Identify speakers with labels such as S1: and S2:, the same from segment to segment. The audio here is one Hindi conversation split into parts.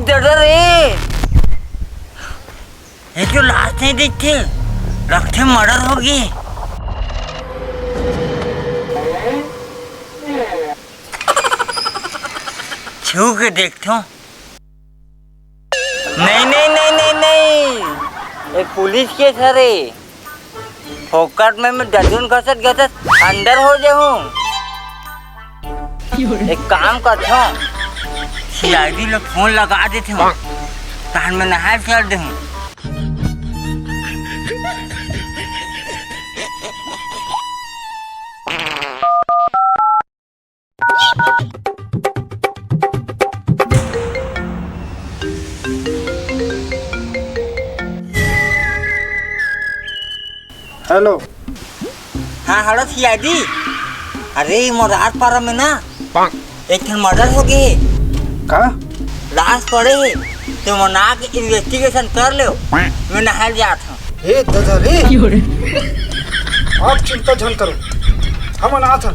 S1: दादा रे, ये जो लाश नहीं दिखते, लगते मर्डर होगी। छू के देखता हूँ। नहीं नहीं नहीं नहीं नहीं, ये पुलिस केस है रे। फोकट में मैं दर्जन घसत घसत अंदर हो जाऊँ। एक काम करता हूँ, सीआईडी लोग फोन लगा देते हूँ, तान में नहा चल दे हूँ।
S2: हेलो।
S1: हाँ हेलो सीआईडी। अरे मोरार पारा में ना एक ठन मर्डर हो गए।
S2: का
S1: लाश पड़े है, तो मना के इन्वेस्टिगेशन कर लो। मैं नहाल जाता हूँ।
S2: हे दादा रे, आप चिंता झन करो, हम अनाथ हैं।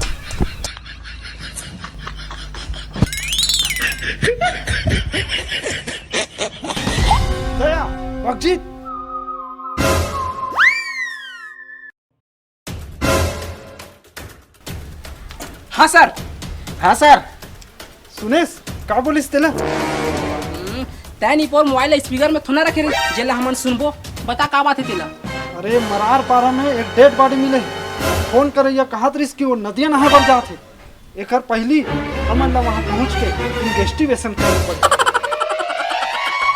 S2: दया, मकजीद।
S3: हाँ सर।
S2: हाँ सर। सुनेश, का बोलिस तेला?
S3: तैनी पर मोबाइल स्पीकर में थोड़ा रखे जेला हमन सुनबो। बता का बात है तेला?
S2: अरे मरार पारा में एक डेड बॉडी मिले। फोन करैया कहत रिस कि वो नदिया नहा बर जात है। एकर पहली हमन ला वहाँ पहुँच के इन्वेस्टिगेशन करे पड़े।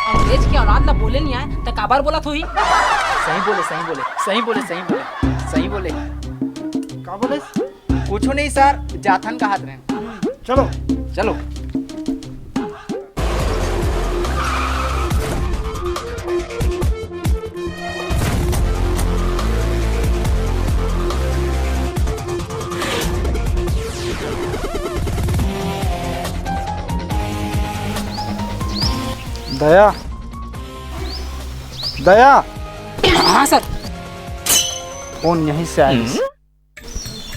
S3: अंग्रेज के औलाद ला बोले नहीं आए तो काबर बोला थोई? सही बोले सही बोले सही बोले सही बोले सही बोले।
S2: का बोले?
S3: कुछ नहीं सर, जाथन का हाथ रहे।
S2: चलो
S3: चलो।
S2: दया, दया।
S3: हाँ सर।
S2: फोन यहीं से आई।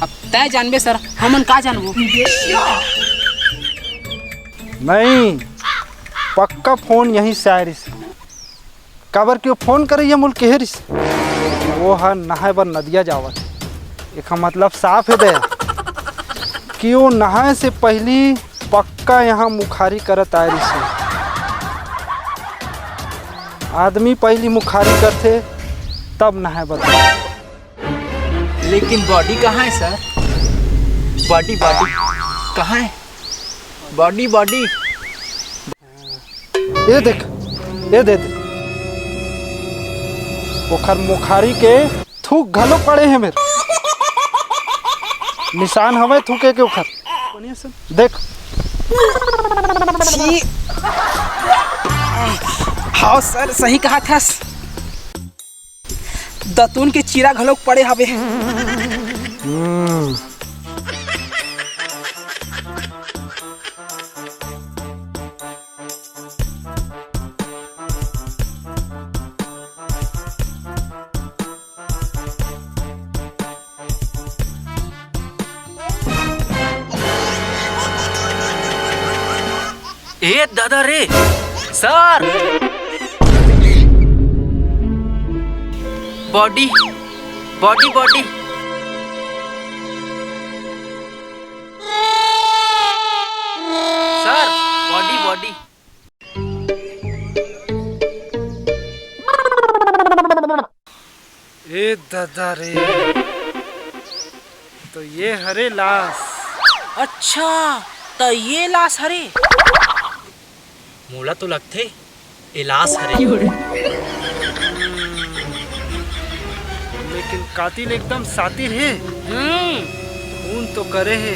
S3: अब तय जानबे सर, हमन का जानबो?
S2: नहीं, पक्का फोन यहीं से आए रिस। काबर क्यों फोन करैया मुल के रिस? वो है नहाए बर नदिया जावत। एक मतलब साफ है दया कि वो नहाए से पहली पक्का यहाँ मुखारी करत आए रिस। आदमी पहली मुखारी करते तब नहाए बर।
S3: लेकिन बॉडी कहाँ है सर? बॉडी बॉडी कहाँ है? बॉडी बॉडी
S2: ये देख, ये दे दे। ओखर मुखारी के थूक घलो पड़े हैं मेरे। निशान हमें थूके के ओखर। देख।
S3: हाँ सर, सही कहा था। दतून के चीरा घलोक पड़े हवे।
S4: ए दादा रे, sir body body body. Sir body body.
S2: ए दादा रे, तो ये हरे लाश।
S4: अच्छा, तो ये लाश हरे। मोला तो लगथे ए लाश हरे।
S2: लेकिन कातिल एकदम सातिर है। खून तो करे है,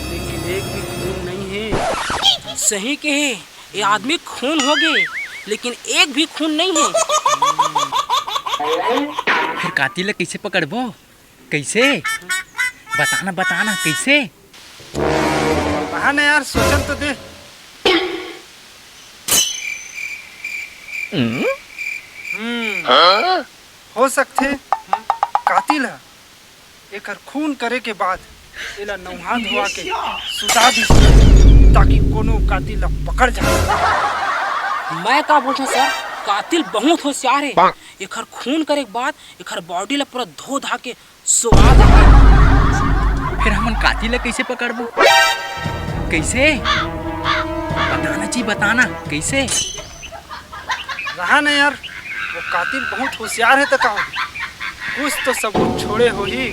S2: लेकिन एक भी खून नहीं है।
S3: सही कहे, ये आदमी खून हो गए, लेकिन एक भी खून नहीं है।
S4: फिर कातिल कैसे पकड़बो? कैसे बताना बताना कैसे?
S2: रहा ना यार, सोचन तो दे। हो सकते कातिल है, एक खून करे के बाद एला नौहा धोआ के सुता दी, ताकि कोनो कातिल ला पकड़ जाए।
S4: मैं का बोलता सर, कातिल बहुत होशियार है। एकर खून करे के बाद एकर बॉडी ला पूरा धो धा के सुवा दे।
S3: फिर हमन कातिल ला कैसे पकड़बो? कैसे बताना जी, बताना कैसे?
S2: रहा ना यार, वो कातिल बहुत होशियार है तो कहो, कुछ तो सबूत छोड़े हो ही।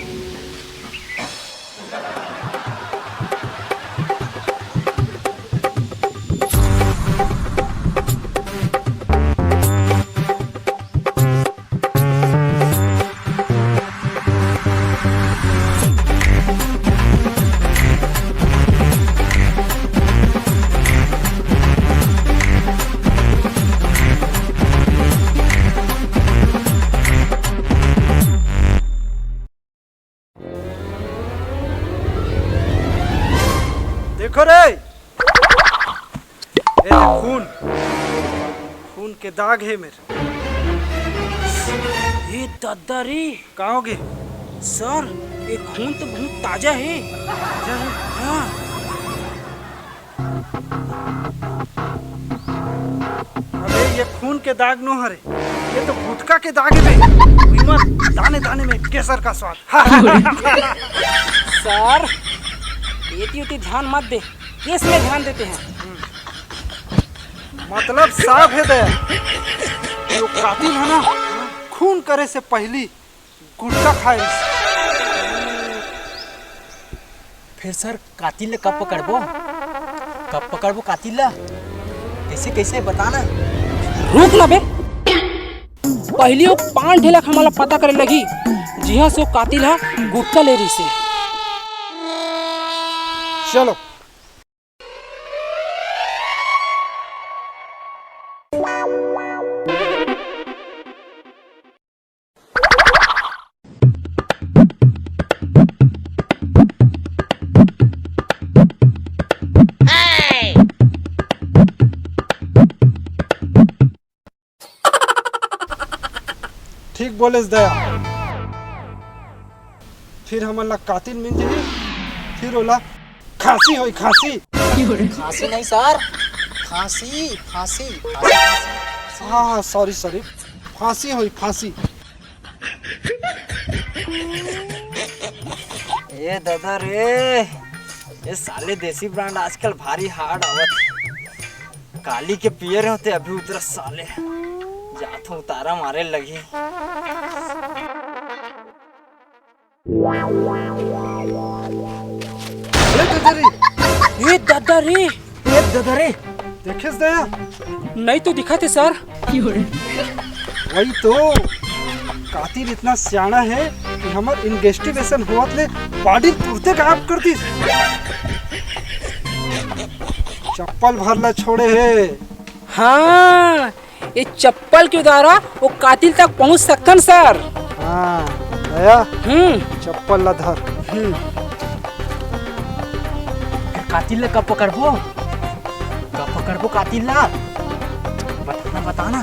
S2: देखो रे, ये खून खून के दाग है मेरे।
S4: ये दादा रे
S2: कहोगे?
S4: सर, ये खून तो बहुत ताजा है। हाँ।
S2: अबे ये खून के दाग नो हरे, ये तो गुटखा के दाग है बे। दाने दाने में केसर का स्वाद।
S4: सर, एटी उटी ध्यान मत दे, केस में ध्यान देते हैं।
S2: मतलब साफ है दया, जो कातिल है ना, खून करे से पहली गुटखा खाए।
S3: फिर सर कातिल ला कब पकड़बो? कब पकड़बो कातिल ला? कैसे कैसे बताना।
S4: रुक ना बे, पहली वो 5 ढेला हमारा पता करे लगी, जिहा से वो कातिल है गुटका ले रही से।
S2: चलो ठीक बोले दया। फिर हमला कातिल मिल जाए, फिर ओला खांसी होई, खांसी।
S3: फांसी नहीं सर, फांसी फांसी फांसी।
S2: हाँ हाँ, सॉरी सॉरी, फांसी होई, फांसी।
S1: ए दादा रे, ये साले देसी ब्रांड आजकल भारी हार्ड आवत। काली के पियर होते अभी उतरा साले, जात हूँ उतारा मारे लगी।
S4: ये दादा रे,
S2: देखिस दया,
S4: नहीं तो दिखा थे सर।
S2: वही तो, कातिल इतना सियाना है कि हमार इन्वेस्टिगेशन हुआ ले बॉडी तुरते गायब कर दी। चप्पल भरला छोड़े है।
S4: हाँ, ये चप्पल के द्वारा वो कातिल तक पहुंच सकतन सर।
S2: हाँ दया, चप्पल ला धर।
S3: कातिल ला कब पकड़बो? कब पकड़बो कातिल ला? बताना बताना।